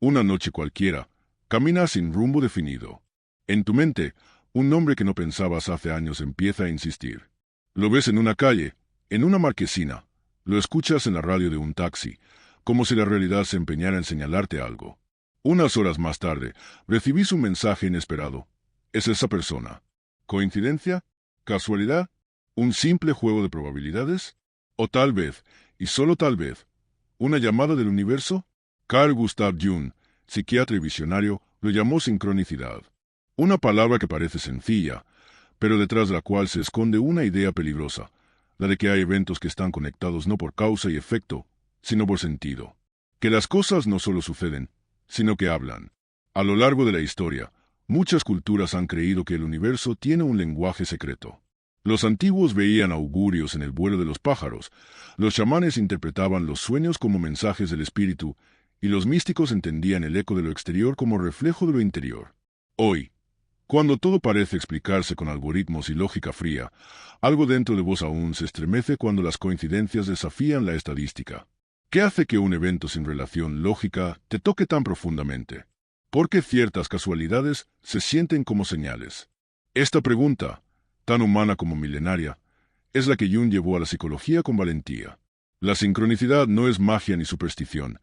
Una noche cualquiera, caminas sin rumbo definido. En tu mente, un nombre que no pensabas hace años empieza a insistir. Lo ves en una calle, en una marquesina, lo escuchas en la radio de un taxi, como si la realidad se empeñara en señalarte algo. Unas horas más tarde, recibís un mensaje inesperado. Es esa persona. ¿Coincidencia? ¿Casualidad? ¿Un simple juego de probabilidades? O tal vez, y solo tal vez, ¿una llamada del universo? Carl Gustav Jung, psiquiatra y visionario, lo llamó sincronicidad. Una palabra que parece sencilla, pero detrás de la cual se esconde una idea peligrosa, la de que hay eventos que están conectados no por causa y efecto, sino por sentido. Que las cosas no solo suceden, sino que hablan. A lo largo de la historia, muchas culturas han creído que el universo tiene un lenguaje secreto. Los antiguos veían augurios en el vuelo de los pájaros, los chamanes interpretaban los sueños como mensajes del espíritu, y los místicos entendían el eco de lo exterior como reflejo de lo interior. Hoy, cuando todo parece explicarse con algoritmos y lógica fría, algo dentro de vos aún se estremece cuando las coincidencias desafían la estadística. ¿Qué hace que un evento sin relación lógica te toque tan profundamente? ¿Por qué ciertas casualidades se sienten como señales? Esta pregunta, tan humana como milenaria, es la que Jung llevó a la psicología con valentía. La sincronicidad no es magia ni superstición,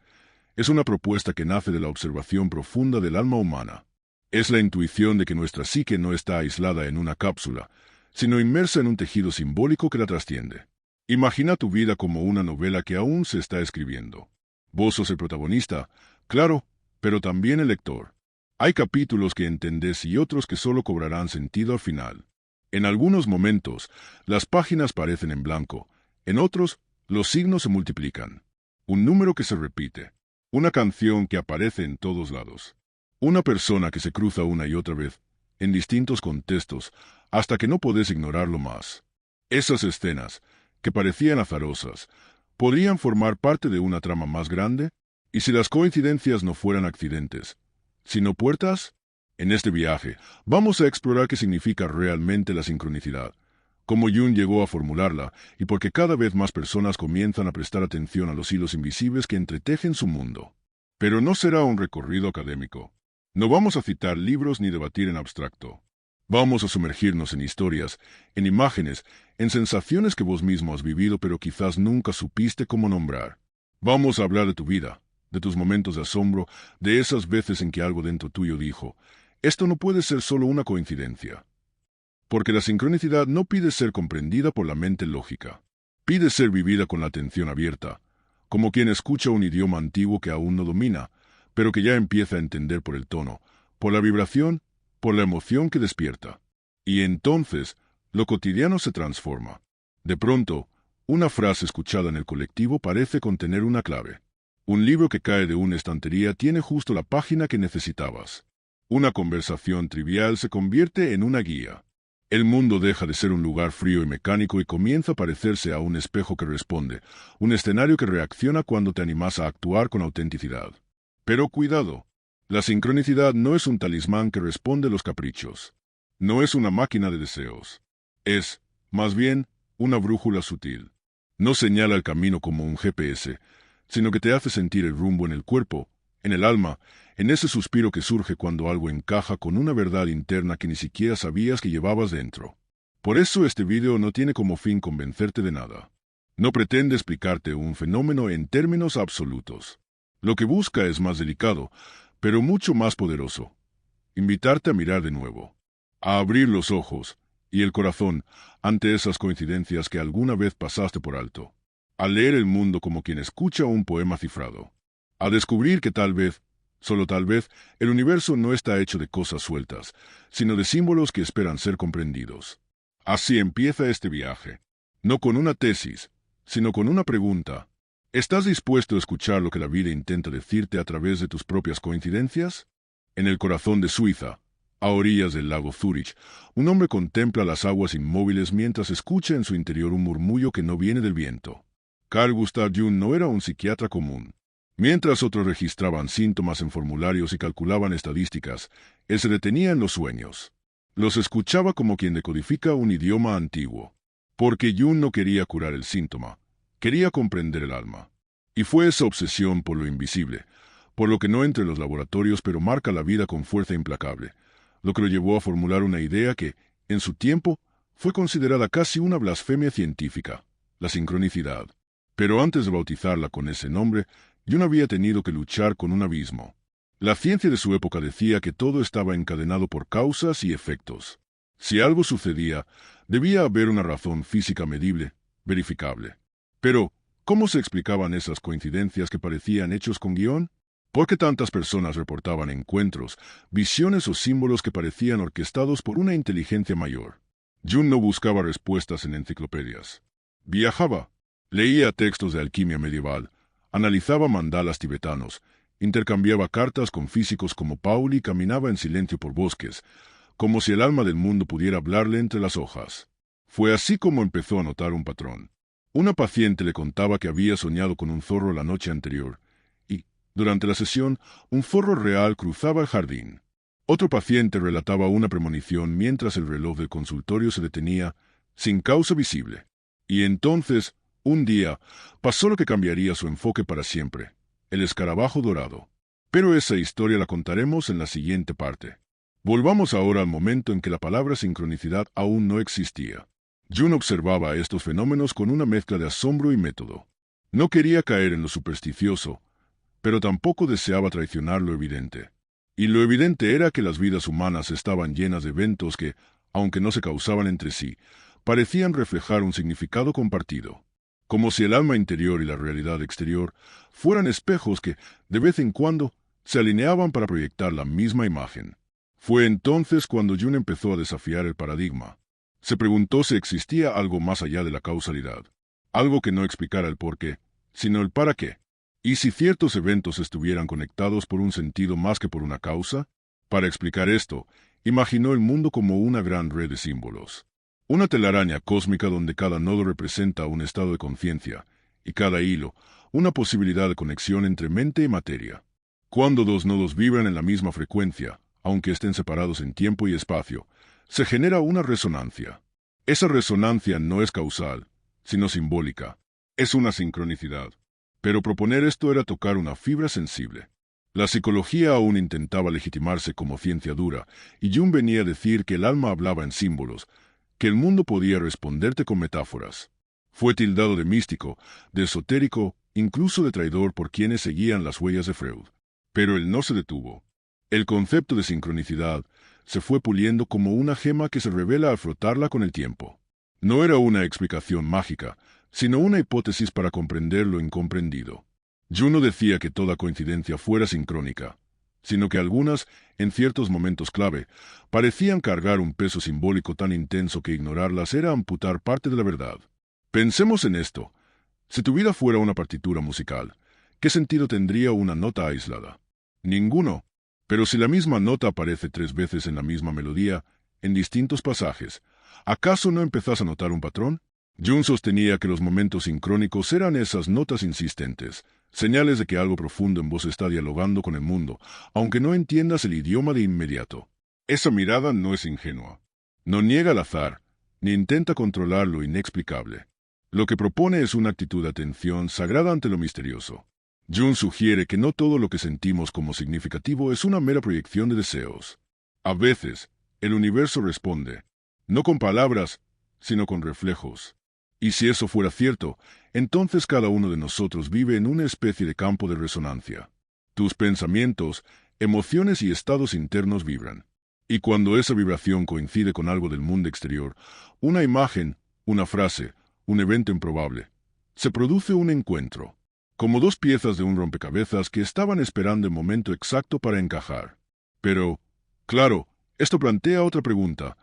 es una propuesta que nace de la observación profunda del alma humana. Es la intuición de que nuestra psique no está aislada en una cápsula, sino inmersa en un tejido simbólico que la trasciende. Imagina tu vida como una novela que aún se está escribiendo. Vos sos el protagonista, claro, pero también el lector. Hay capítulos que entendés y otros que solo cobrarán sentido al final. En algunos momentos, las páginas parecen en blanco, en otros, los signos se multiplican. Un número que se repite. Una canción que aparece en todos lados. Una persona que se cruza una y otra vez, en distintos contextos, hasta que no podés ignorarlo más. Esas escenas, que parecían azarosas, podrían formar parte de una trama más grande, y si las coincidencias no fueran accidentes, sino puertas. En este viaje, vamos a explorar qué significa realmente la sincronicidad, cómo Jung llegó a formularla y por qué cada vez más personas comienzan a prestar atención a los hilos invisibles que entretejen su mundo. Pero no será un recorrido académico. No vamos a citar libros ni debatir en abstracto. Vamos a sumergirnos en historias, en imágenes, en sensaciones que vos mismo has vivido pero quizás nunca supiste cómo nombrar. Vamos a hablar de tu vida, de tus momentos de asombro, de esas veces en que algo dentro tuyo dijo, esto no puede ser solo una coincidencia. Porque la sincronicidad no pide ser comprendida por la mente lógica. Pide ser vivida con la atención abierta, como quien escucha un idioma antiguo que aún no domina, pero que ya empieza a entender por el tono, por la vibración, por la emoción que despierta. Y entonces, lo cotidiano se transforma. De pronto, una frase escuchada en el colectivo parece contener una clave. Un libro que cae de una estantería tiene justo la página que necesitabas. Una conversación trivial se convierte en una guía. El mundo deja de ser un lugar frío y mecánico y comienza a parecerse a un espejo que responde, un escenario que reacciona cuando te animas a actuar con autenticidad. Pero cuidado, la sincronicidad no es un talismán que responde a los caprichos. No es una máquina de deseos. Es, más bien, una brújula sutil. No señala el camino como un GPS, sino que te hace sentir el rumbo en el cuerpo, en el alma, en ese suspiro que surge cuando algo encaja con una verdad interna que ni siquiera sabías que llevabas dentro. Por eso este video no tiene como fin convencerte de nada. No pretende explicarte un fenómeno en términos absolutos. Lo que busca es más delicado, pero mucho más poderoso. Invitarte a mirar de nuevo, a abrir los ojos y el corazón ante esas coincidencias que alguna vez pasaste por alto, a leer el mundo como quien escucha un poema cifrado, a descubrir que tal vez, solo tal vez, el universo no está hecho de cosas sueltas, sino de símbolos que esperan ser comprendidos. Así empieza este viaje, no con una tesis, sino con una pregunta. ¿Estás dispuesto a escuchar lo que la vida intenta decirte a través de tus propias coincidencias? En el corazón de Suiza, a orillas del lago Zúrich, un hombre contempla las aguas inmóviles mientras escucha en su interior un murmullo que no viene del viento. Carl Gustav Jung no era un psiquiatra común. Mientras otros registraban síntomas en formularios y calculaban estadísticas, él se detenía en los sueños. Los escuchaba como quien decodifica un idioma antiguo. Porque Jung no quería curar el síntoma, quería comprender el alma. Y fue esa obsesión por lo invisible, por lo que no entre los laboratorios, pero marca la vida con fuerza implacable, lo que lo llevó a formular una idea que, en su tiempo, fue considerada casi una blasfemia científica, la sincronicidad. Pero antes de bautizarla con ese nombre, Jung había tenido que luchar con un abismo. La ciencia de su época decía que todo estaba encadenado por causas y efectos. Si algo sucedía, debía haber una razón física medible, verificable. Pero, ¿cómo se explicaban esas coincidencias que parecían hechos con guión? ¿Por qué tantas personas reportaban encuentros, visiones o símbolos que parecían orquestados por una inteligencia mayor? Jung no buscaba respuestas en enciclopedias. Viajaba, leía textos de alquimia medieval, analizaba mandalas tibetanos, intercambiaba cartas con físicos como Pauli y caminaba en silencio por bosques, como si el alma del mundo pudiera hablarle entre las hojas. Fue así como empezó a notar un patrón. Una paciente le contaba que había soñado con un zorro la noche anterior, y, durante la sesión, un zorro real cruzaba el jardín. Otro paciente relataba una premonición mientras el reloj del consultorio se detenía, sin causa visible. Y entonces, un día, pasó lo que cambiaría su enfoque para siempre: el escarabajo dorado. Pero esa historia la contaremos en la siguiente parte. Volvamos ahora al momento en que la palabra sincronicidad aún no existía. Jung observaba estos fenómenos con una mezcla de asombro y método. No quería caer en lo supersticioso, pero tampoco deseaba traicionar lo evidente. Y lo evidente era que las vidas humanas estaban llenas de eventos que, aunque no se causaban entre sí, parecían reflejar un significado compartido. Como si el alma interior y la realidad exterior fueran espejos que, de vez en cuando, se alineaban para proyectar la misma imagen. Fue entonces cuando Jung empezó a desafiar el paradigma. Se preguntó si existía algo más allá de la causalidad, algo que no explicara el por qué, sino el para qué. ¿Y si ciertos eventos estuvieran conectados por un sentido más que por una causa? Para explicar esto, imaginó el mundo como una gran red de símbolos. Una telaraña cósmica donde cada nodo representa un estado de conciencia, y cada hilo, una posibilidad de conexión entre mente y materia. Cuando dos nodos vibran en la misma frecuencia, aunque estén separados en tiempo y espacio, se genera una resonancia. Esa resonancia no es causal, sino simbólica. Es una sincronicidad. Pero proponer esto era tocar una fibra sensible. La psicología aún intentaba legitimarse como ciencia dura, y Jung venía a decir que el alma hablaba en símbolos, que el mundo podía responderte con metáforas. Fue tildado de místico, de esotérico, incluso de traidor por quienes seguían las huellas de Freud. Pero él no se detuvo. El concepto de sincronicidad se fue puliendo como una gema que se revela al frotarla con el tiempo. No era una explicación mágica, sino una hipótesis para comprender lo incomprendido. Jung no decía que toda coincidencia fuera sincrónica, sino que algunas, en ciertos momentos clave, parecían cargar un peso simbólico tan intenso que ignorarlas era amputar parte de la verdad. Pensemos en esto. Si tu vida fuera una partitura musical, ¿qué sentido tendría una nota aislada? Ninguno. Pero si la misma nota aparece 3 veces en la misma melodía, en distintos pasajes, ¿acaso no empezás a notar un patrón? Jung sostenía que los momentos sincrónicos eran esas notas insistentes, señales de que algo profundo en vos está dialogando con el mundo, aunque no entiendas el idioma de inmediato. Esa mirada no es ingenua. No niega el azar, ni intenta controlar lo inexplicable. Lo que propone es una actitud de atención sagrada ante lo misterioso. Jung sugiere que no todo lo que sentimos como significativo es una mera proyección de deseos. A veces, el universo responde, no con palabras, sino con reflejos. Y si eso fuera cierto, entonces cada uno de nosotros vive en una especie de campo de resonancia. Tus pensamientos, emociones y estados internos vibran. Y cuando esa vibración coincide con algo del mundo exterior, una imagen, una frase, un evento improbable, se produce un encuentro, como dos piezas de un rompecabezas que estaban esperando el momento exacto para encajar. Pero, claro, esto plantea otra pregunta.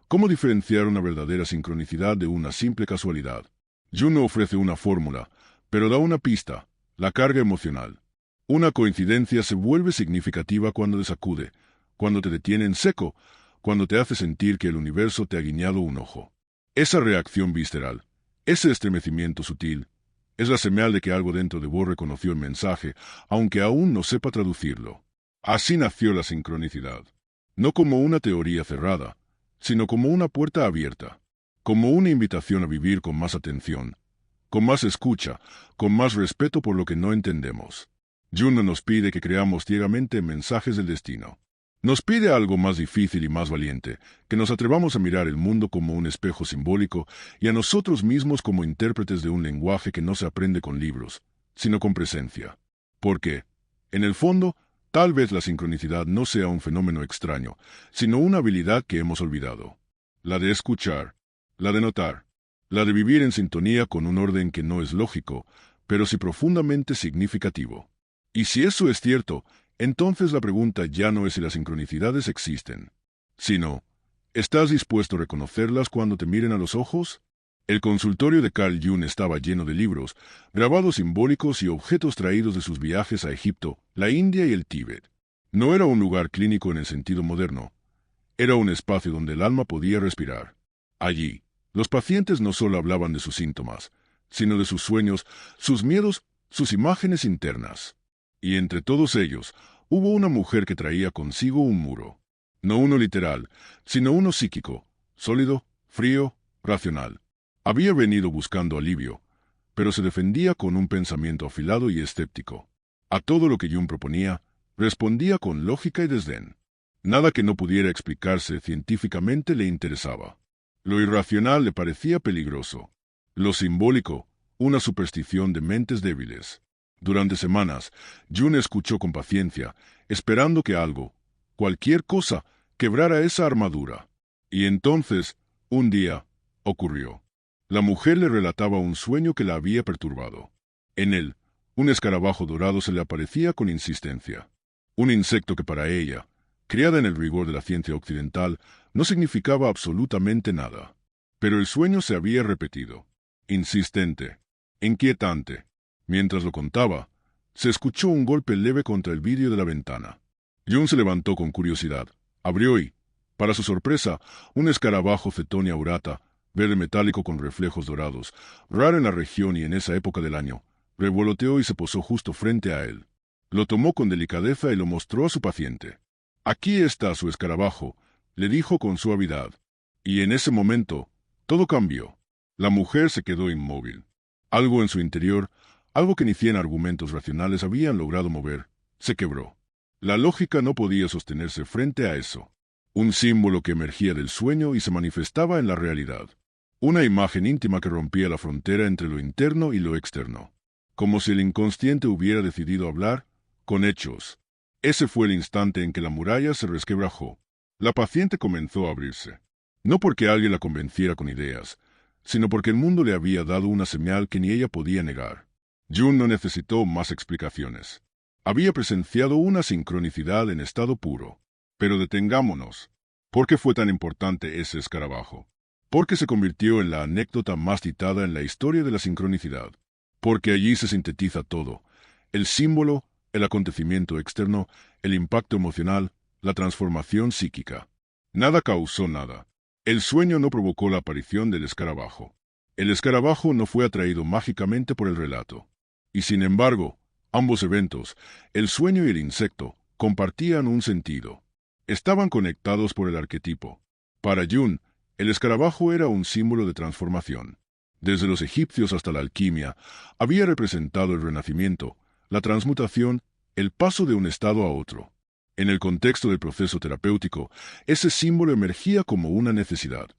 ¿Cómo diferenciar una verdadera sincronicidad de una simple casualidad? Jung no ofrece una fórmula, pero da una pista: la carga emocional. Una coincidencia se vuelve significativa cuando desacude, cuando te detiene en seco, cuando te hace sentir que el universo te ha guiñado un ojo. Esa reacción visceral, ese estremecimiento sutil, es la señal de que algo dentro de vos reconoció el mensaje, aunque aún no sepa traducirlo. Así nació la sincronicidad. No como una teoría cerrada, sino como una puerta abierta, como una invitación a vivir con más atención, con más escucha, con más respeto por lo que no entendemos. Jung no nos pide que creamos ciegamente mensajes del destino. Nos pide algo más difícil y más valiente, que nos atrevamos a mirar el mundo como un espejo simbólico y a nosotros mismos como intérpretes de un lenguaje que no se aprende con libros, sino con presencia. Porque, en el fondo, tal vez la sincronicidad no sea un fenómeno extraño, sino una habilidad que hemos olvidado. La de escuchar, la de notar, la de vivir en sintonía con un orden que no es lógico, pero sí profundamente significativo. Y si eso es cierto, entonces la pregunta ya no es si las sincronicidades existen, sino, ¿estás dispuesto a reconocerlas cuando te miren a los ojos? El consultorio de Carl Jung estaba lleno de libros, grabados simbólicos y objetos traídos de sus viajes a Egipto, la India y el Tíbet. No era un lugar clínico en el sentido moderno, era un espacio donde el alma podía respirar. Allí, los pacientes no solo hablaban de sus síntomas, sino de sus sueños, sus miedos, sus imágenes internas. Y entre todos ellos, hubo una mujer que traía consigo un muro. No uno literal, sino uno psíquico, sólido, frío, racional. Había venido buscando alivio, pero se defendía con un pensamiento afilado y escéptico. A todo lo que Jung proponía, respondía con lógica y desdén. Nada que no pudiera explicarse científicamente le interesaba. Lo irracional le parecía peligroso. Lo simbólico, una superstición de mentes débiles. Durante semanas, Jung escuchó con paciencia, esperando que algo, cualquier cosa, quebrara esa armadura. Y entonces, un día, ocurrió. La mujer le relataba un sueño que la había perturbado. En él, un escarabajo dorado se le aparecía con insistencia. Un insecto que para ella, criada en el rigor de la ciencia occidental, no significaba absolutamente nada. Pero el sueño se había repetido. Insistente, inquietante. Mientras lo contaba, se escuchó un golpe leve contra el vidrio de la ventana. Jung se levantó con curiosidad, abrió y, para su sorpresa, un escarabajo Cetonia aurata, verde metálico con reflejos dorados, raro en la región y en esa época del año, revoloteó y se posó justo frente a él. Lo tomó con delicadeza y lo mostró a su paciente. «Aquí está su escarabajo», le dijo con suavidad. Y en ese momento, todo cambió. La mujer se quedó inmóvil. Algo en su interior, algo que ni 100 argumentos racionales habían logrado mover, se quebró. La lógica no podía sostenerse frente a eso. Un símbolo que emergía del sueño y se manifestaba en la realidad. Una imagen íntima que rompía la frontera entre lo interno y lo externo. Como si el inconsciente hubiera decidido hablar, con hechos. Ese fue el instante en que la muralla se resquebrajó. La paciente comenzó a abrirse. No porque alguien la convenciera con ideas, sino porque el mundo le había dado una señal que ni ella podía negar. Jung no necesitó más explicaciones. Había presenciado una sincronicidad en estado puro. Pero detengámonos. ¿Por qué fue tan importante ese escarabajo? Porque se convirtió en la anécdota más citada en la historia de la sincronicidad. Porque allí se sintetiza todo. El símbolo, el acontecimiento externo, el impacto emocional, la transformación psíquica. Nada causó nada. El sueño no provocó la aparición del escarabajo. El escarabajo no fue atraído mágicamente por el relato. Y sin embargo, ambos eventos, el sueño y el insecto, compartían un sentido. Estaban conectados por el arquetipo. Para Jung, el escarabajo era un símbolo de transformación. Desde los egipcios hasta la alquimia, había representado el renacimiento, la transmutación, el paso de un estado a otro. En el contexto del proceso terapéutico, ese símbolo emergía como una necesidad.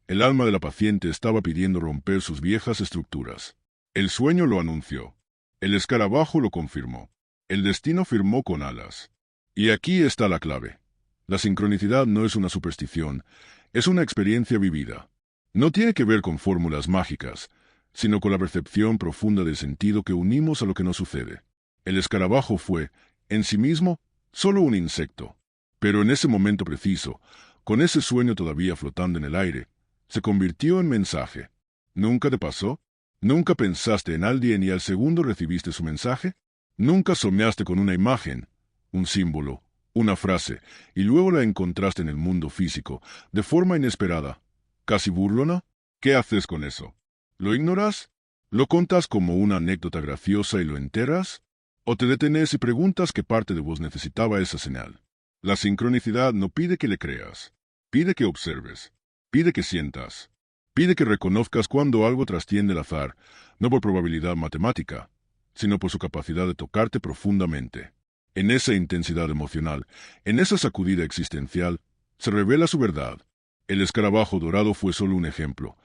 El alma de la paciente estaba pidiendo romper sus viejas estructuras. El sueño lo anunció. El escarabajo lo confirmó. El destino firmó con alas. Y aquí está la clave. La sincronicidad no es una superstición, es una experiencia vivida. No tiene que ver con fórmulas mágicas, sino con la percepción profunda del sentido que unimos a lo que nos sucede. El escarabajo fue, en sí mismo, solo un insecto. Pero en ese momento preciso, con ese sueño todavía flotando en el aire, se convirtió en mensaje. ¿Nunca te pasó? ¿Nunca pensaste en alguien y al segundo recibiste su mensaje? ¿Nunca soñaste con una imagen, un símbolo, una frase, y luego la encontraste en el mundo físico, de forma inesperada, casi burlona? ¿Qué haces con eso? ¿Lo ignoras? ¿Lo contas como una anécdota graciosa y lo enterras? ¿O te detenes y preguntas qué parte de vos necesitaba esa señal? La sincronicidad no pide que le creas, pide que observes, pide que sientas, pide que reconozcas cuando algo trasciende el azar, no por probabilidad matemática, sino por su capacidad de tocarte profundamente. En esa intensidad emocional, en esa sacudida existencial, se revela su verdad. El escarabajo dorado fue solo un ejemplo,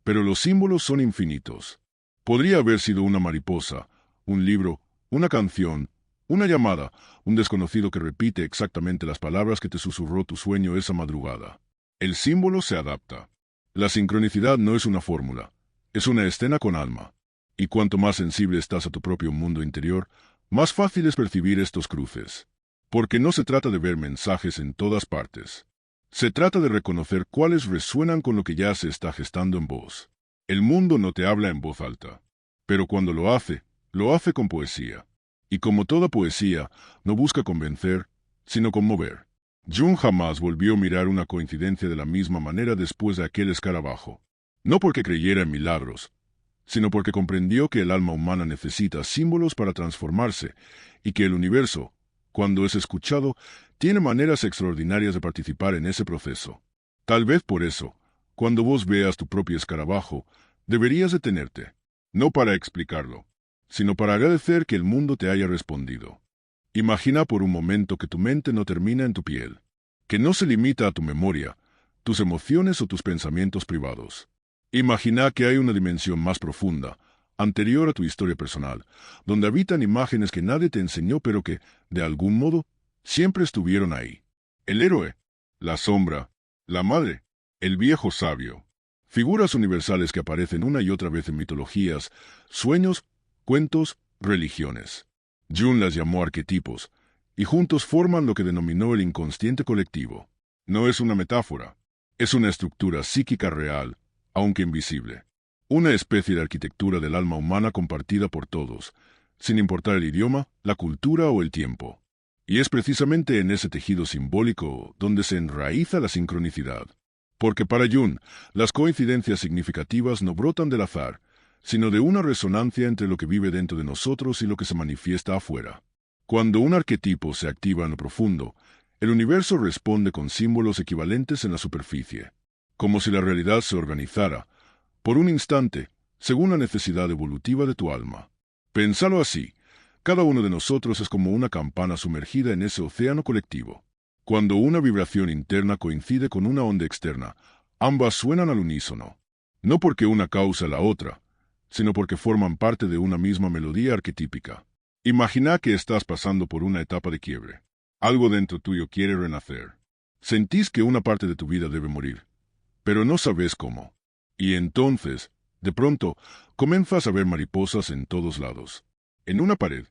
pero los símbolos son infinitos. Podría haber sido una mariposa, un libro, una canción, una llamada, un desconocido que repite exactamente las palabras que te susurró tu sueño esa madrugada. El símbolo se adapta. La sincronicidad no es una fórmula, es una escena con alma. Y cuanto más sensible estás a tu propio mundo interior, más fácil es percibir estos cruces. Porque no se trata de ver mensajes en todas partes. Se trata de reconocer cuáles resuenan con lo que ya se está gestando en vos. El mundo no te habla en voz alta, pero cuando lo hace con poesía. Y como toda poesía, no busca convencer, sino conmover. Jung jamás volvió a mirar una coincidencia de la misma manera después de aquel escarabajo. No porque creyera en milagros, sino porque comprendió que el alma humana necesita símbolos para transformarse y que el universo, cuando es escuchado, tiene maneras extraordinarias de participar en ese proceso. Tal vez por eso, cuando vos veas tu propio escarabajo, deberías detenerte, no para explicarlo, sino para agradecer que el mundo te haya respondido. Imagina por un momento que tu mente no termina en tu piel, que no se limita a tu memoria, tus emociones o tus pensamientos privados. Imagina que hay una dimensión más profunda, anterior a tu historia personal, donde habitan imágenes que nadie te enseñó pero que, de algún modo, siempre estuvieron ahí. El héroe, la sombra, la madre, el viejo sabio. Figuras universales que aparecen una y otra vez en mitologías, sueños, cuentos, religiones. Jung las llamó arquetipos, y juntos forman lo que denominó el inconsciente colectivo. No es una metáfora, es una estructura psíquica real, aunque invisible. Una especie de arquitectura del alma humana compartida por todos, sin importar el idioma, la cultura o el tiempo. Y es precisamente en ese tejido simbólico donde se enraiza la sincronicidad. Porque para Jung, las coincidencias significativas no brotan del azar, sino de una resonancia entre lo que vive dentro de nosotros y lo que se manifiesta afuera. Cuando un arquetipo se activa en lo profundo, el universo responde con símbolos equivalentes en la superficie, como si la realidad se organizara, por un instante, según la necesidad evolutiva de tu alma. Pénsalo así, cada uno de nosotros es como una campana sumergida en ese océano colectivo. Cuando una vibración interna coincide con una onda externa, ambas suenan al unísono. No porque una causa la otra, sino porque forman parte de una misma melodía arquetípica. Imagina que estás pasando por una etapa de quiebre. Algo dentro tuyo quiere renacer. Sentís que una parte de tu vida debe morir, pero no sabes cómo. Y entonces, de pronto, comienzas a ver mariposas en todos lados. En una pared,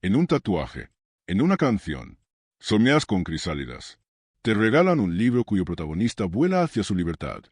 en un tatuaje, en una canción. Soñás con crisálidas. Te regalan un libro cuyo protagonista vuela hacia su libertad.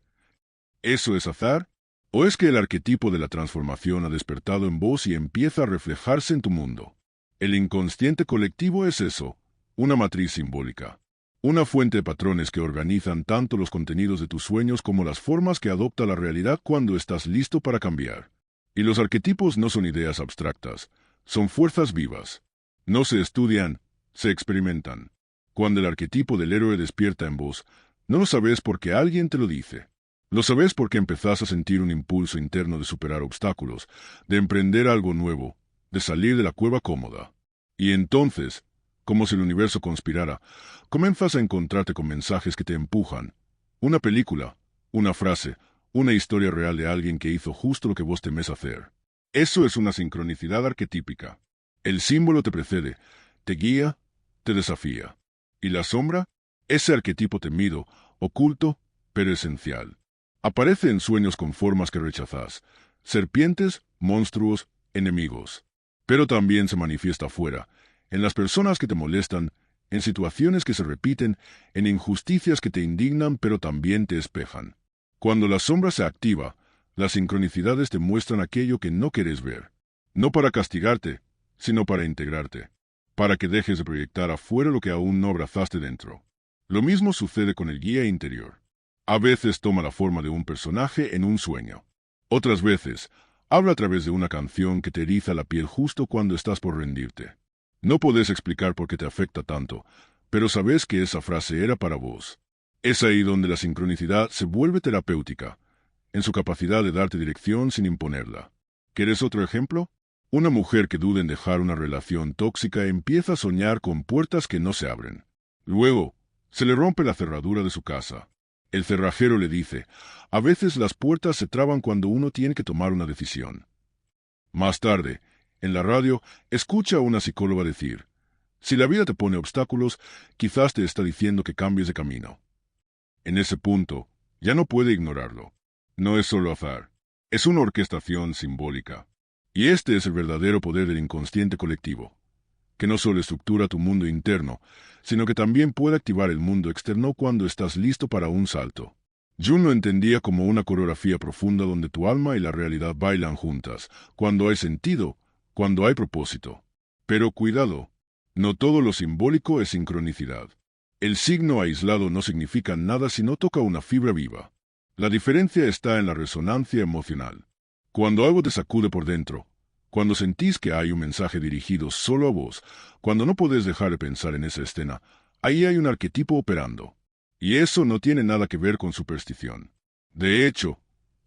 ¿Eso es azar? ¿O es que el arquetipo de la transformación ha despertado en vos y empieza a reflejarse en tu mundo? El inconsciente colectivo es eso, una matriz simbólica. Una fuente de patrones que organizan tanto los contenidos de tus sueños como las formas que adopta la realidad cuando estás listo para cambiar. Y los arquetipos no son ideas abstractas, son fuerzas vivas. No se estudian, se experimentan. Cuando el arquetipo del héroe despierta en vos, no lo sabes porque alguien te lo dice. Lo sabes porque empezás a sentir un impulso interno de superar obstáculos, de emprender algo nuevo, de salir de la cueva cómoda. Y entonces, como si el universo conspirara, comienzas a encontrarte con mensajes que te empujan. Una película, una frase, una historia real de alguien que hizo justo lo que vos temés hacer. Eso es una sincronicidad arquetípica. El símbolo te precede, te guía, te desafía. ¿Y la sombra? Ese arquetipo temido, oculto, pero esencial. Aparece en sueños con formas que rechazás, serpientes, monstruos, enemigos. Pero también se manifiesta afuera, en las personas que te molestan, en situaciones que se repiten, en injusticias que te indignan pero también te espejan. Cuando la sombra se activa, las sincronicidades te muestran aquello que no quieres ver. No para castigarte, sino para integrarte. Para que dejes de proyectar afuera lo que aún no abrazaste dentro. Lo mismo sucede con el guía interior. A veces toma la forma de un personaje en un sueño. Otras veces, habla a través de una canción que te eriza la piel justo cuando estás por rendirte. No podés explicar por qué te afecta tanto, pero sabes que esa frase era para vos. Es ahí donde la sincronicidad se vuelve terapéutica, en su capacidad de darte dirección sin imponerla. ¿Quieres otro ejemplo? Una mujer que duda en dejar una relación tóxica empieza a soñar con puertas que no se abren. Luego, se le rompe la cerradura de su casa. El cerrajero le dice, a veces las puertas se traban cuando uno tiene que tomar una decisión. Más tarde, en la radio, escucha a una psicóloga decir, si la vida te pone obstáculos, quizás te está diciendo que cambies de camino. En ese punto, ya no puede ignorarlo. No es solo azar, es una orquestación simbólica. Y este es el verdadero poder del inconsciente colectivo, que no solo estructura tu mundo interno, sino que también puede activar el mundo externo cuando estás listo para un salto. Jung lo entendía como una coreografía profunda donde tu alma y la realidad bailan juntas, cuando hay sentido, cuando hay propósito. Pero cuidado, no todo lo simbólico es sincronicidad. El signo aislado no significa nada si no toca una fibra viva. La diferencia está en la resonancia emocional. Cuando algo te sacude por dentro, cuando sentís que hay un mensaje dirigido solo a vos, cuando no podés dejar de pensar en esa escena, ahí hay un arquetipo operando. Y eso no tiene nada que ver con superstición. De hecho,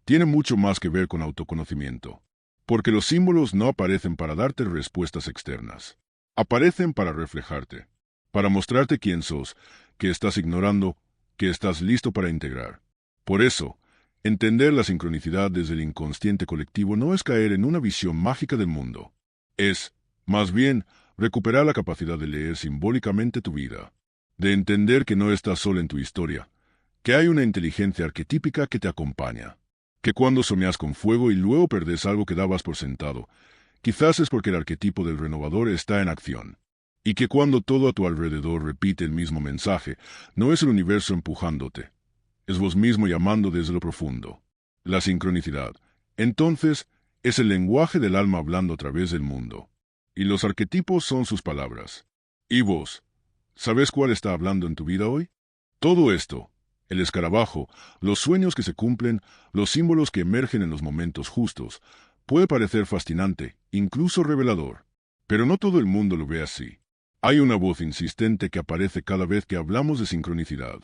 tiene mucho más que ver con autoconocimiento. Porque los símbolos no aparecen para darte respuestas externas. Aparecen para reflejarte, para mostrarte quién sos, que estás ignorando, que estás listo para integrar. Por eso, entender la sincronicidad desde el inconsciente colectivo no es caer en una visión mágica del mundo. Es, más bien, recuperar la capacidad de leer simbólicamente tu vida. De entender que no estás solo en tu historia, que hay una inteligencia arquetípica que te acompaña. Que cuando soñás con fuego y luego perdés algo que dabas por sentado, quizás es porque el arquetipo del renovador está en acción. Y que cuando todo a tu alrededor repite el mismo mensaje, no es el universo empujándote. Es vos mismo llamando desde lo profundo. La sincronicidad, entonces, es el lenguaje del alma hablando a través del mundo. Y los arquetipos son sus palabras. ¿Y vos? ¿Sabes cuál está hablando en tu vida hoy? Todo esto, el escarabajo, los sueños que se cumplen, los símbolos que emergen en los momentos justos, puede parecer fascinante, incluso revelador. Pero no todo el mundo lo ve así. Hay una voz insistente que aparece cada vez que hablamos de sincronicidad.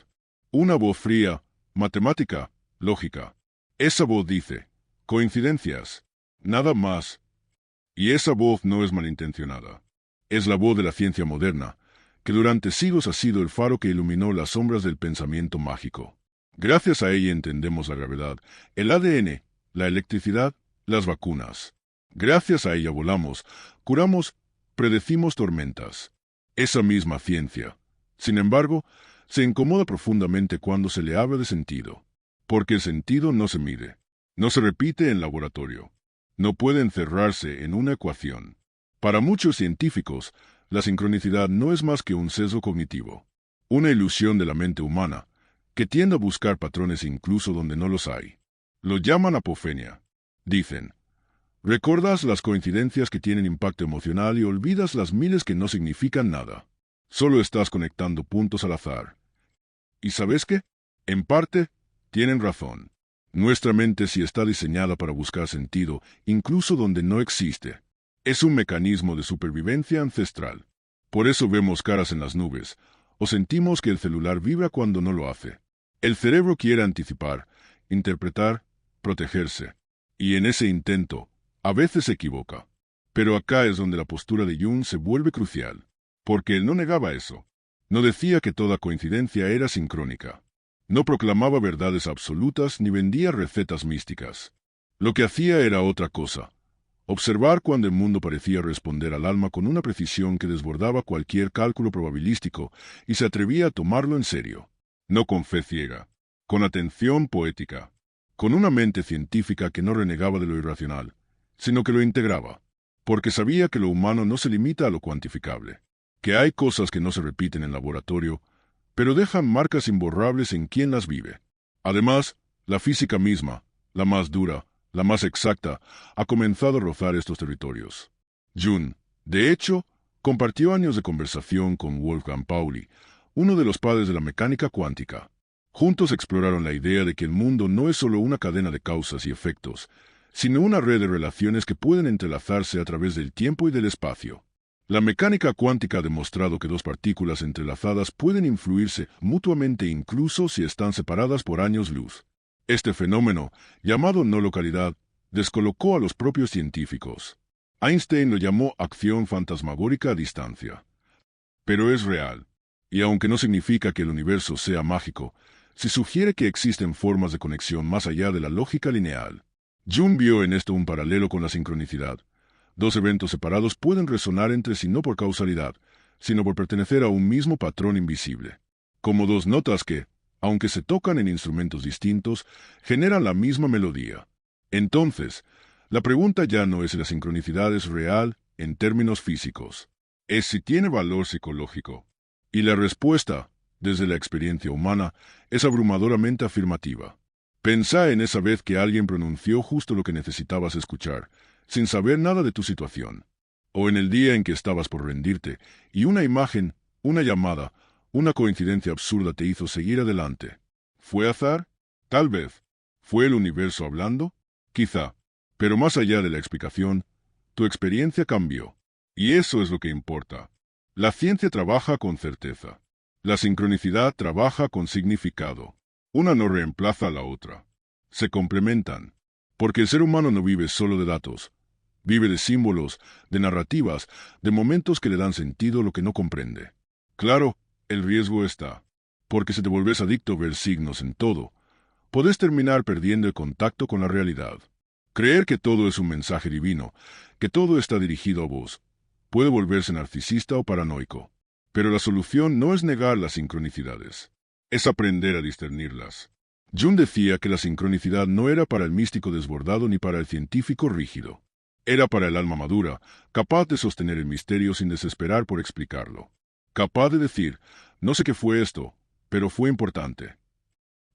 Una voz fría, matemática, lógica. Esa voz dice, coincidencias, nada más. Y esa voz no es malintencionada. Es la voz de la ciencia moderna, que durante siglos ha sido el faro que iluminó las sombras del pensamiento mágico. Gracias a ella entendemos la gravedad, el ADN, la electricidad, las vacunas. Gracias a ella volamos, curamos, predecimos tormentas. Esa misma ciencia, sin embargo, se incomoda profundamente cuando se le habla de sentido. Porque el sentido no se mide, no se repite en laboratorio, no puede encerrarse en una ecuación. Para muchos científicos, la sincronicidad no es más que un sesgo cognitivo, una ilusión de la mente humana, que tiende a buscar patrones incluso donde no los hay. Lo llaman apofenia. Dicen, recordas las coincidencias que tienen impacto emocional y olvidas las miles que no significan nada. Solo estás conectando puntos al azar. ¿Y sabes qué? En parte, tienen razón. Nuestra mente sí está diseñada para buscar sentido, incluso donde no existe. Es un mecanismo de supervivencia ancestral. Por eso vemos caras en las nubes, o sentimos que el celular vibra cuando no lo hace. El cerebro quiere anticipar, interpretar, protegerse. Y en ese intento, a veces se equivoca. Pero acá es donde la postura de Jung se vuelve crucial. Porque él no negaba eso. No decía que toda coincidencia era sincrónica. No proclamaba verdades absolutas ni vendía recetas místicas. Lo que hacía era otra cosa. Observar cuando el mundo parecía responder al alma con una precisión que desbordaba cualquier cálculo probabilístico y se atrevía a tomarlo en serio. No con fe ciega, con atención poética, con una mente científica que no renegaba de lo irracional, sino que lo integraba, porque sabía que lo humano no se limita a lo cuantificable, que hay cosas que no se repiten en laboratorio, pero dejan marcas imborrables en quien las vive. Además, la física misma, la más dura, la más exacta, ha comenzado a rozar estos territorios. Jung, de hecho, compartió años de conversación con Wolfgang Pauli, uno de los padres de la mecánica cuántica. Juntos exploraron la idea de que el mundo no es solo una cadena de causas y efectos, sino una red de relaciones que pueden entrelazarse a través del tiempo y del espacio. La mecánica cuántica ha demostrado que dos partículas entrelazadas pueden influirse mutuamente incluso si están separadas por años luz. Este fenómeno, llamado no localidad, descolocó a los propios científicos. Einstein lo llamó acción fantasmagórica a distancia. Pero es real. Y aunque no significa que el universo sea mágico, sí sugiere que existen formas de conexión más allá de la lógica lineal. Jung vio en esto un paralelo con la sincronicidad. Dos eventos separados pueden resonar entre sí no por causalidad, sino por pertenecer a un mismo patrón invisible. Como dos notas que, aunque se tocan en instrumentos distintos, generan la misma melodía. Entonces, la pregunta ya no es si la sincronicidad es real en términos físicos, es si tiene valor psicológico. Y la respuesta, desde la experiencia humana, es abrumadoramente afirmativa. Pensá en esa vez que alguien pronunció justo lo que necesitabas escuchar, sin saber nada de tu situación. O en el día en que estabas por rendirte, y una imagen, una llamada, una coincidencia absurda te hizo seguir adelante. ¿Fue azar? Tal vez. ¿Fue el universo hablando? Quizá. Pero más allá de la explicación, tu experiencia cambió. Y eso es lo que importa. La ciencia trabaja con certeza. La sincronicidad trabaja con significado. Una no reemplaza a la otra. Se complementan. Porque el ser humano no vive solo de datos. Vive de símbolos, de narrativas, de momentos que le dan sentido a lo que no comprende. Claro, el riesgo está. Porque si te volvés adicto a ver signos en todo, podés terminar perdiendo el contacto con la realidad. Creer que todo es un mensaje divino, que todo está dirigido a vos, puede volverse narcisista o paranoico. Pero la solución no es negar las sincronicidades, es aprender a discernirlas. Jung decía que la sincronicidad no era para el místico desbordado ni para el científico rígido. Era para el alma madura, capaz de sostener el misterio sin desesperar por explicarlo. Capaz de decir, no sé qué fue esto, pero fue importante.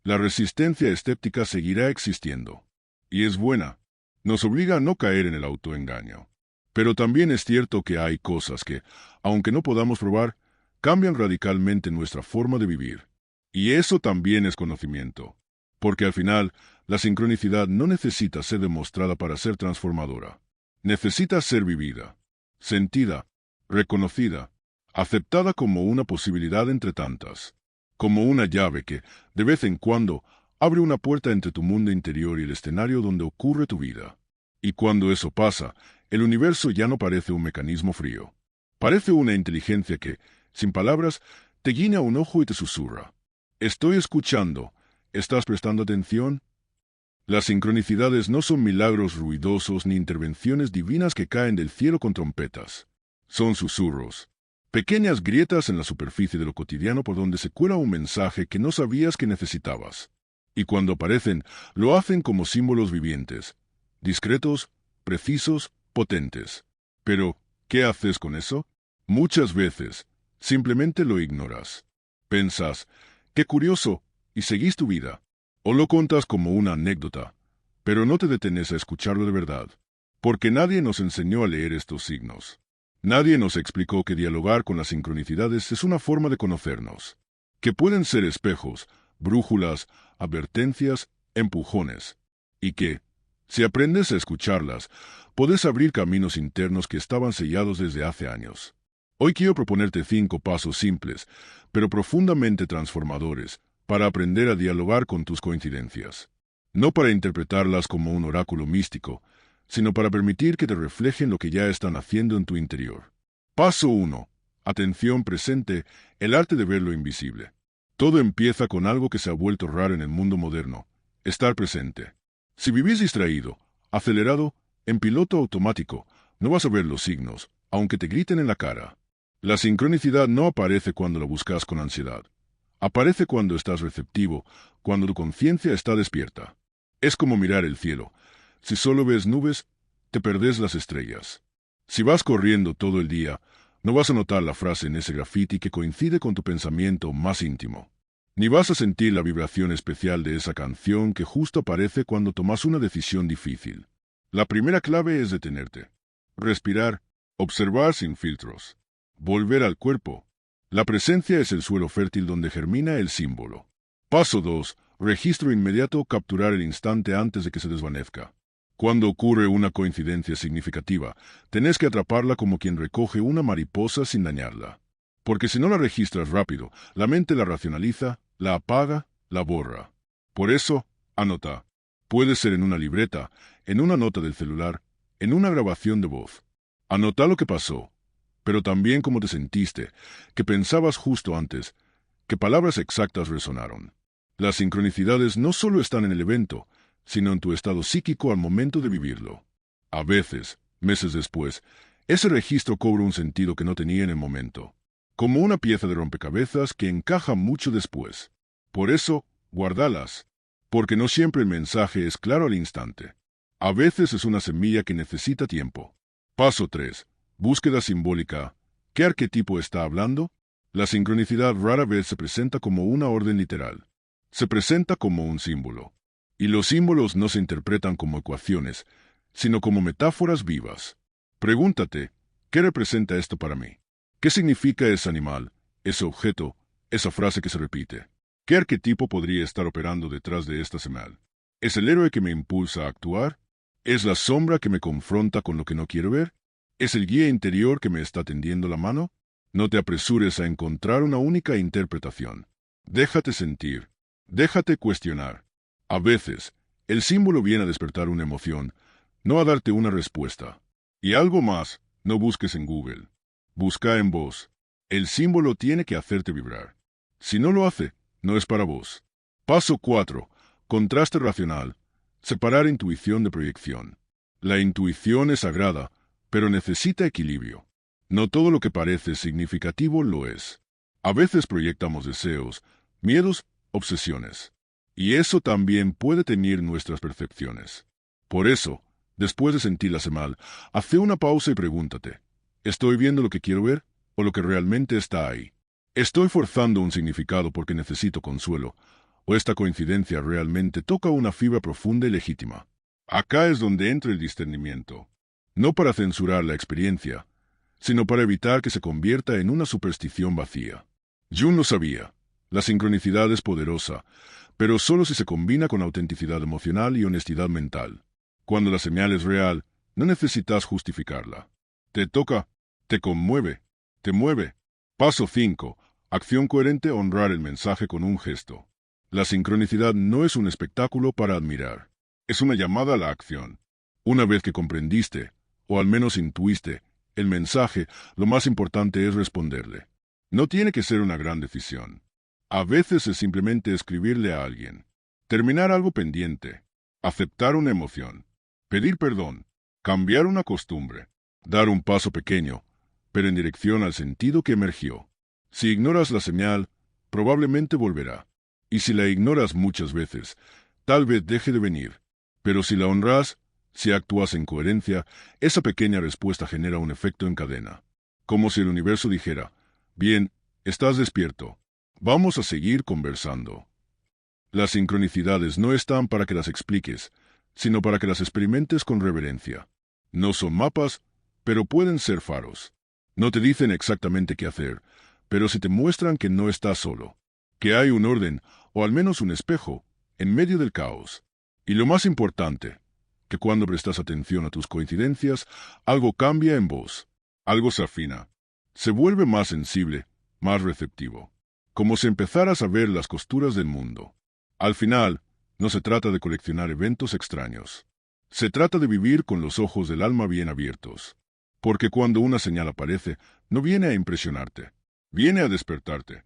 La resistencia escéptica seguirá existiendo. Y es buena. Nos obliga a no caer en el autoengaño. Pero también es cierto que hay cosas que, aunque no podamos probar, cambian radicalmente nuestra forma de vivir. Y eso también es conocimiento. Porque al final, la sincronicidad no necesita ser demostrada para ser transformadora. Necesita ser vivida, sentida, reconocida, aceptada como una posibilidad entre tantas. Como una llave que, de vez en cuando, abre una puerta entre tu mundo interior y el escenario donde ocurre tu vida. Y cuando eso pasa, el universo ya no parece un mecanismo frío. Parece una inteligencia que, sin palabras, te guiña un ojo y te susurra. Estoy escuchando. ¿Estás prestando atención? Las sincronicidades no son milagros ruidosos ni intervenciones divinas que caen del cielo con trompetas. Son susurros. Pequeñas grietas en la superficie de lo cotidiano por donde se cuela un mensaje que no sabías que necesitabas. Y cuando aparecen, lo hacen como símbolos vivientes, discretos, precisos, potentes. Pero, ¿qué haces con eso? Muchas veces, simplemente lo ignoras. Pensás, qué curioso, y seguís tu vida. O lo contas como una anécdota, pero no te detenes a escucharlo de verdad. Porque nadie nos enseñó a leer estos signos. Nadie nos explicó que dialogar con las sincronicidades es una forma de conocernos. Que pueden ser espejos, brújulas, advertencias, empujones. Y que, si aprendes a escucharlas, podés abrir caminos internos que estaban sellados desde hace años. Hoy quiero proponerte 5 pasos simples, pero profundamente transformadores, para aprender a dialogar con tus coincidencias. No para interpretarlas como un oráculo místico, sino para permitir que te reflejen lo que ya están haciendo en tu interior. Paso 1. Atención presente, el arte de ver lo invisible. Todo empieza con algo que se ha vuelto raro en el mundo moderno: estar presente. Si vivís distraído, acelerado, en piloto automático, no vas a ver los signos, aunque te griten en la cara. La sincronicidad no aparece cuando la buscas con ansiedad. Aparece cuando estás receptivo, cuando tu conciencia está despierta. Es como mirar el cielo. Si solo ves nubes, te perdés las estrellas. Si vas corriendo todo el día, no vas a notar la frase en ese grafiti que coincide con tu pensamiento más íntimo. Ni vas a sentir la vibración especial de esa canción que justo aparece cuando tomas una decisión difícil. La primera clave es detenerte. Respirar, observar sin filtros. Volver al cuerpo. La presencia es el suelo fértil donde germina el símbolo. Paso 2. Registro inmediato, capturar el instante antes de que se desvanezca. Cuando ocurre una coincidencia significativa, tenés que atraparla como quien recoge una mariposa sin dañarla. Porque si no la registras rápido, la mente la racionaliza, la apaga, la borra. Por eso, anota. Puede ser en una libreta, en una nota del celular, en una grabación de voz. Anota lo que pasó, pero también cómo te sentiste, qué pensabas justo antes, qué palabras exactas resonaron. Las sincronicidades no solo están en el evento, sino en tu estado psíquico al momento de vivirlo. A veces, meses después, ese registro cobra un sentido que no tenía en el momento, como una pieza de rompecabezas que encaja mucho después. Por eso, guárdalas, porque no siempre el mensaje es claro al instante. A veces es una semilla que necesita tiempo. Paso 3. Búsqueda simbólica. ¿Qué arquetipo está hablando? La sincronicidad rara vez se presenta como una orden literal. Se presenta como un símbolo. Y los símbolos no se interpretan como ecuaciones, sino como metáforas vivas. Pregúntate, ¿qué representa esto para mí? ¿Qué significa ese animal, ese objeto, esa frase que se repite? ¿Qué arquetipo podría estar operando detrás de esta señal? ¿Es el héroe que me impulsa a actuar? ¿Es la sombra que me confronta con lo que no quiero ver? ¿Es el guía interior que me está tendiendo la mano? No te apresures a encontrar una única interpretación. Déjate sentir. Déjate cuestionar. A veces, el símbolo viene a despertar una emoción, no a darte una respuesta. Y algo más, no busques en Google. Busca en vos. El símbolo tiene que hacerte vibrar. Si no lo hace, no es para vos. Paso 4. Contraste racional. Separar intuición de proyección. La intuición es sagrada, pero necesita equilibrio. No todo lo que parece significativo lo es. A veces proyectamos deseos, miedos, obsesiones. Y eso también puede teñir nuestras percepciones. Por eso, después de sentir la señal, hace una pausa y pregúntate, ¿estoy viendo lo que quiero ver o lo que realmente está ahí? ¿Estoy forzando un significado porque necesito consuelo, o esta coincidencia realmente toca una fibra profunda y legítima? Acá es donde entra el discernimiento. No para censurar la experiencia, sino para evitar que se convierta en una superstición vacía. Jung lo sabía. La sincronicidad es poderosa, pero solo si se combina con autenticidad emocional y honestidad mental. Cuando la señal es real, no necesitas justificarla. Te toca, te conmueve, te mueve. Paso 5. Acción coherente: honrar el mensaje con un gesto. La sincronicidad no es un espectáculo para admirar. Es una llamada a la acción. Una vez que comprendiste, o al menos intuiste, el mensaje, lo más importante es responderle. No tiene que ser una gran decisión. A veces es simplemente escribirle a alguien, terminar algo pendiente, aceptar una emoción, pedir perdón, cambiar una costumbre, dar un paso pequeño, pero en dirección al sentido que emergió. Si ignoras la señal, probablemente volverá. Y si la ignoras muchas veces, tal vez deje de venir. Pero si la honras, si actúas en coherencia, esa pequeña respuesta genera un efecto en cadena. Como si el universo dijera, bien, estás despierto. Vamos a seguir conversando. Las sincronicidades no están para que las expliques, sino para que las experimentes con reverencia. No son mapas, pero pueden ser faros. No te dicen exactamente qué hacer, pero si te muestran que no estás solo, que hay un orden, o al menos un espejo, en medio del caos. Y lo más importante, que cuando prestas atención a tus coincidencias, algo cambia en vos, algo se afina, se vuelve más sensible, más receptivo, como si empezaras a ver las costuras del mundo. Al final, no se trata de coleccionar eventos extraños. Se trata de vivir con los ojos del alma bien abiertos. Porque cuando una señal aparece, no viene a impresionarte, viene a despertarte.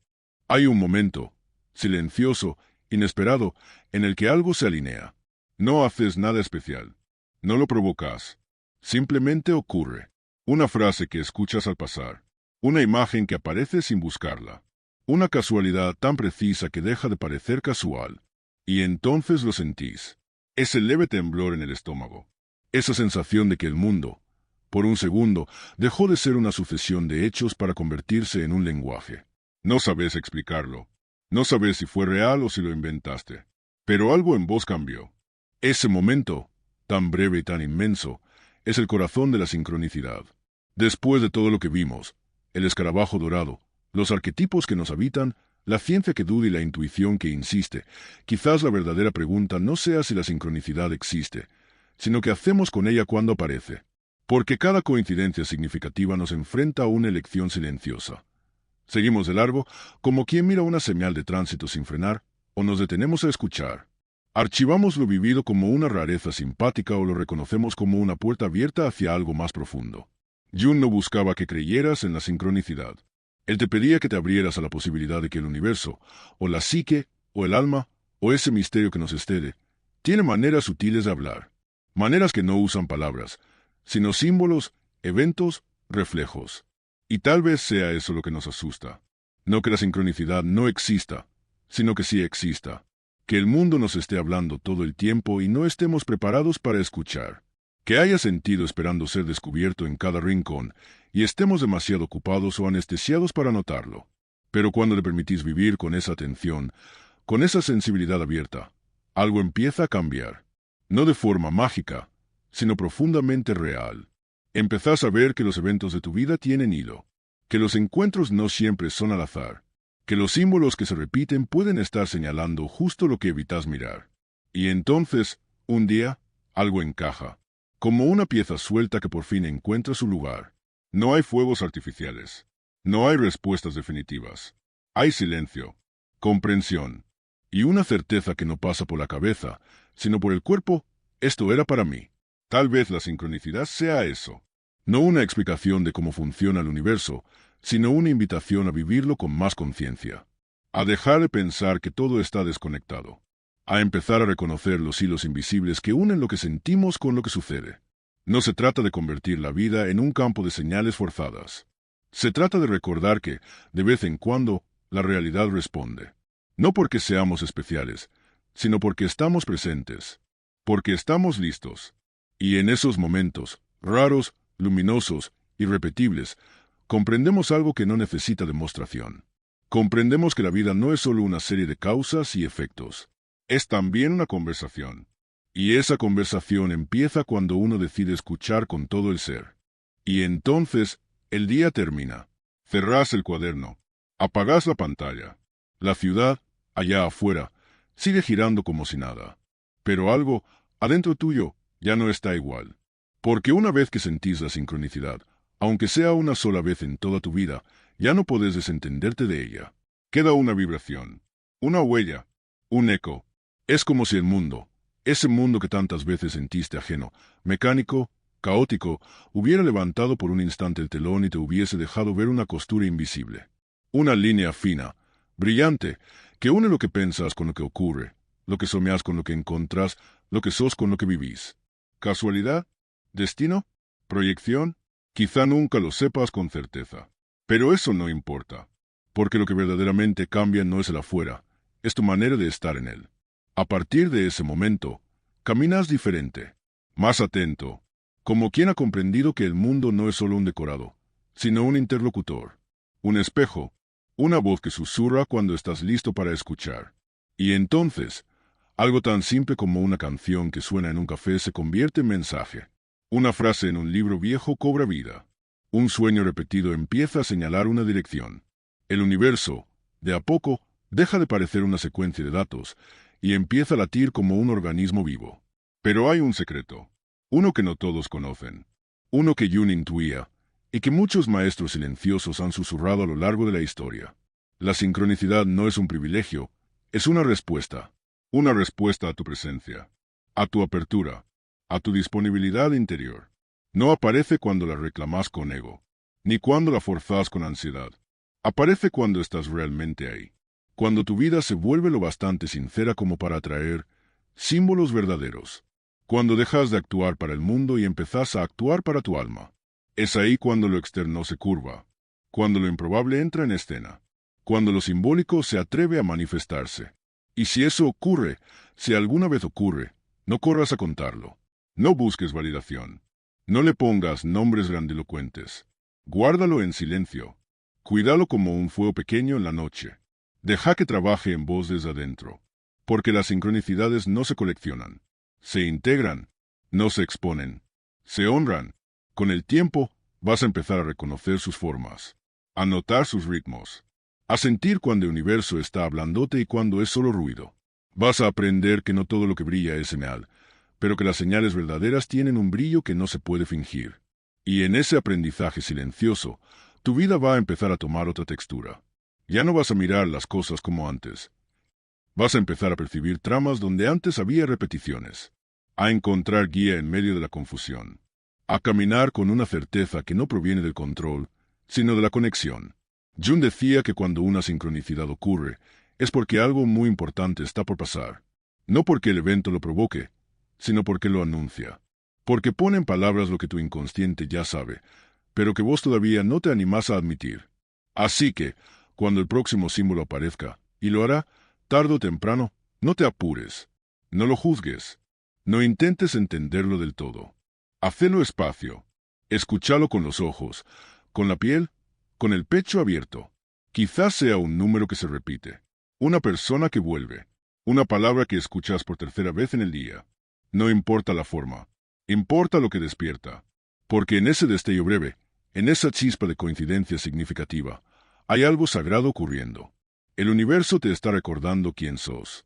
Hay un momento, silencioso, inesperado, en el que algo se alinea. No haces nada especial. No lo provocas. Simplemente ocurre. Una frase que escuchas al pasar. Una imagen que aparece sin buscarla. Una casualidad tan precisa que deja de parecer casual. Y entonces lo sentís. Ese leve temblor en el estómago. Esa sensación de que el mundo, por un segundo, dejó de ser una sucesión de hechos para convertirse en un lenguaje. No sabes explicarlo. No sabes si fue real o si lo inventaste. Pero algo en vos cambió. Ese momento, tan breve y tan inmenso, es el corazón de la sincronicidad. Después de todo lo que vimos, el escarabajo dorado, los arquetipos que nos habitan, la ciencia que duda y la intuición que insiste, quizás la verdadera pregunta no sea si la sincronicidad existe, sino qué hacemos con ella cuando aparece. Porque cada coincidencia significativa nos enfrenta a una elección silenciosa. Seguimos de largo, como quien mira una señal de tránsito sin frenar, o nos detenemos a escuchar. Archivamos lo vivido como una rareza simpática o lo reconocemos como una puerta abierta hacia algo más profundo. Jung no buscaba que creyeras en la sincronicidad. Él te pedía que te abrieras a la posibilidad de que el universo, o la psique, o el alma, o ese misterio que nos excede, tiene maneras sutiles de hablar. Maneras que no usan palabras, sino símbolos, eventos, reflejos. Y tal vez sea eso lo que nos asusta. No que la sincronicidad no exista, sino que sí exista. Que el mundo nos esté hablando todo el tiempo y no estemos preparados para escuchar. Que haya sentido esperando ser descubierto en cada rincón y estemos demasiado ocupados o anestesiados para notarlo. Pero cuando le permitís vivir con esa atención, con esa sensibilidad abierta, algo empieza a cambiar. No de forma mágica, sino profundamente real. Empezás a ver que los eventos de tu vida tienen hilo, que los encuentros no siempre son al azar, que los símbolos que se repiten pueden estar señalando justo lo que evitas mirar. Y entonces, un día, algo encaja, como una pieza suelta que por fin encuentra su lugar. No hay fuegos artificiales, no hay respuestas definitivas, hay silencio, comprensión, y una certeza que no pasa por la cabeza, sino por el cuerpo. Esto era para mí. Tal vez la sincronicidad sea eso. No una explicación de cómo funciona el universo, sino una invitación a vivirlo con más conciencia. A dejar de pensar que todo está desconectado. A empezar a reconocer los hilos invisibles que unen lo que sentimos con lo que sucede. No se trata de convertir la vida en un campo de señales forzadas. Se trata de recordar que, de vez en cuando, la realidad responde. No porque seamos especiales, sino porque estamos presentes. Porque estamos listos. Y en esos momentos, raros, luminosos, irrepetibles, comprendemos algo que no necesita demostración. Comprendemos que la vida no es solo una serie de causas y efectos. Es también una conversación. Y esa conversación empieza cuando uno decide escuchar con todo el ser. Y entonces, el día termina. Cerrás el cuaderno. Apagás la pantalla. La ciudad, allá afuera, sigue girando como si nada. Pero algo, adentro tuyo, ya no está igual. Porque una vez que sentís la sincronicidad, aunque sea una sola vez en toda tu vida, ya no podés desentenderte de ella. Queda una vibración, una huella, un eco. Es como si el mundo, ese mundo que tantas veces sentiste ajeno, mecánico, caótico, hubiera levantado por un instante el telón y te hubiese dejado ver una costura invisible. Una línea fina, brillante, que une lo que pensas con lo que ocurre, lo que soñás con lo que encontrás, lo que sos con lo que vivís. ¿Casualidad? ¿Destino? ¿Proyección? Quizá nunca lo sepas con certeza. Pero eso no importa, porque lo que verdaderamente cambia no es el afuera, es tu manera de estar en él. A partir de ese momento, caminas diferente, más atento, como quien ha comprendido que el mundo no es solo un decorado, sino un interlocutor, un espejo, una voz que susurra cuando estás listo para escuchar. Y entonces, algo tan simple como una canción que suena en un café se convierte en mensaje. Una frase en un libro viejo cobra vida. Un sueño repetido empieza a señalar una dirección. El universo, de a poco, deja de parecer una secuencia de datos y empieza a latir como un organismo vivo. Pero hay un secreto, uno que no todos conocen, uno que Jung intuía y que muchos maestros silenciosos han susurrado a lo largo de la historia. La sincronicidad no es un privilegio, es una respuesta a tu presencia, a tu apertura, a tu disponibilidad interior. No aparece cuando la reclamas con ego, ni cuando la forzas con ansiedad. Aparece cuando estás realmente ahí, cuando tu vida se vuelve lo bastante sincera como para atraer símbolos verdaderos, cuando dejas de actuar para el mundo y empezás a actuar para tu alma. Es ahí cuando lo externo se curva, cuando lo improbable entra en escena, cuando lo simbólico se atreve a manifestarse. Y si eso ocurre, si alguna vez ocurre, no corras a contarlo. No busques validación. No le pongas nombres grandilocuentes. Guárdalo en silencio. Cuídalo como un fuego pequeño en la noche. Deja que trabaje en vos desde adentro. Porque las sincronicidades no se coleccionan. Se integran. No se exponen. Se honran. Con el tiempo, vas a empezar a reconocer sus formas. A notar sus ritmos. A sentir cuando el universo está hablándote y cuando es solo ruido. Vas a aprender que no todo lo que brilla es señal, pero que las señales verdaderas tienen un brillo que no se puede fingir. Y en ese aprendizaje silencioso, tu vida va a empezar a tomar otra textura. Ya no vas a mirar las cosas como antes. Vas a empezar a percibir tramas donde antes había repeticiones. A encontrar guía en medio de la confusión. a caminar con una certeza que no proviene del control, sino de la conexión. Jung decía que cuando una sincronicidad ocurre, es porque algo muy importante está por pasar. No porque el evento lo provoque, sino porque lo anuncia. Porque pone en palabras lo que tu inconsciente ya sabe, pero que vos todavía no te animás a admitir. Así que, cuando el próximo símbolo aparezca, y lo hará, tarde o temprano, no te apures. No lo juzgues. No intentes entenderlo del todo. Hacelo espacio. Escúchalo con los ojos, con la piel, con el pecho abierto. Quizás sea un número que se repite, una persona que vuelve, una palabra que escuchas por tercera vez en el día. No importa la forma, importa lo que despierta. Porque en ese destello breve, en esa chispa de coincidencia significativa, hay algo sagrado ocurriendo. El universo te está recordando quién sos.